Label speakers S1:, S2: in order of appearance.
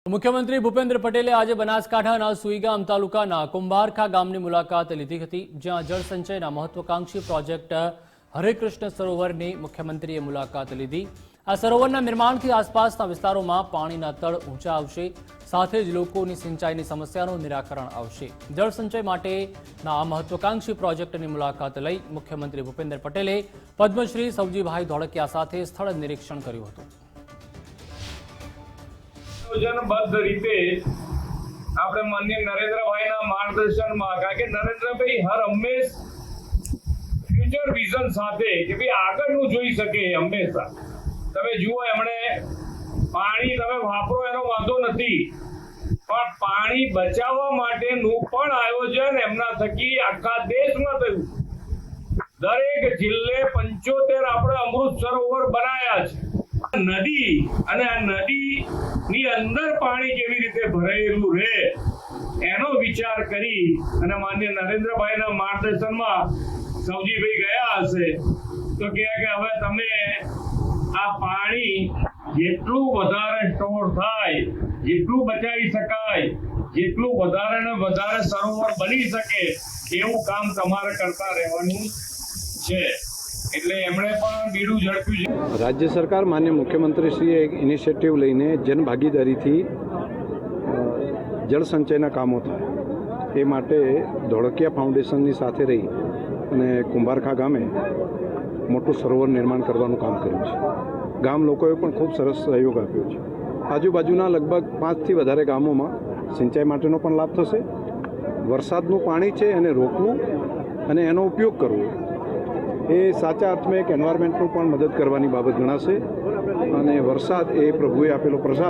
S1: મુખ્યમંત્રી ભૂપેન્દ્ર પટેલે આજે બનાસકાંઠાના સુઈગામ તાલુકાના કુંભારખા ગામની મુલાકાત લીધી હતી, જ્યાં જળસંચયના મહત્વાકાંક્ષી પ્રોજેક્ટ હરેકૃષ્ણ સરોવરની મુખ્યમંત્રીએ મુલાકાત લીધી। આ સરોવરના નિર્માણથી આસપાસના વિસ્તારોમાં પાણીના તળ ઊંચા આવશે, સાથે જ લોકોની સિંચાઈની સમસ્યાનું નિરાકરણ આવશે। જળસંચય માટેના આ મહત્વાકાંક્ષી પ્રોજેક્ટની મુલાકાત લઈ મુખ્યમંત્રી ભૂપેન્દ્ર પટેલે પદ્મશ્રી સવજીભાઈ ધોળકિયા સાથે સ્થળ નિરીક્ષણ કર્યું હતું।
S2: योजनबद्ध रीते આપણે માનનીય નરેન્દ્રભાઈના માર્ગદર્શનમાં, કારણ કે નરેન્દ્રભાઈ હર હંમેશ ફ્યુચર વિઝન સાથે કે ભાઈ આગળનું જોઈ શકે હંમેશા। તમે જુઓ, એમણે પાણી તમે વાપરો એનો વાંધો નથી, પણ પાણી બચાવવા માટેનું પણ આયોજન એમના થકી આખા દેશમાં થયું। દરેક જિલ્લે 75 આપણે અમૃત સરોવર બનાવ્યા છે। નદી અને આ નદીની અંદર પાણી કેવી રીતે ભરાયેલું રહે એનો વિચાર કરી અને માનનીય નરેન્દ્રભાઈના માર્ગદર્શનમાં સવજીભાઈ ગયા હશે તો કે હવે તમે આ પાણી જેટલું વધારે સ્ટોર થાય, જેટલું બચાવી શકાય, જેટલું વધારે ને વધારે સરોવર બની શકે એવું કામ તમારે કરતા રહેવાનું છે। એટલે એમણે પણ બીડું ઝડપ્યું છે।
S3: રાજ્ય સરકાર માન્ય મુખ્યમંત્રીશ્રીએ એક ઇનિશિયેટિવ લઈને જનભાગીદારીથી જળ સંચયના કામો થાય એ માટે ધોળકિયા ફાઉન્ડેશનની સાથે રહી અને કુંભારખા ગામે મોટું સરોવર નિર્માણ કરવાનું કામ કર્યું છે। ગામ લોકોએ પણ ખૂબ સરસ સહયોગ આપ્યો છે। આજુબાજુના લગભગ 5થી વધારે ગામોમાં સિંચાઈ માટેનો પણ લાભ થશે। વરસાદનું પાણી છે એને રોકવું અને એનો ઉપયોગ કરવો એ સાચા અર્થમાં એક એન્વાયરમેન્ટનું પણ મદદ કરવાની બાબત ગણાશે અને વરસાદ એ પ્રભુએ આપેલો પ્રસાદ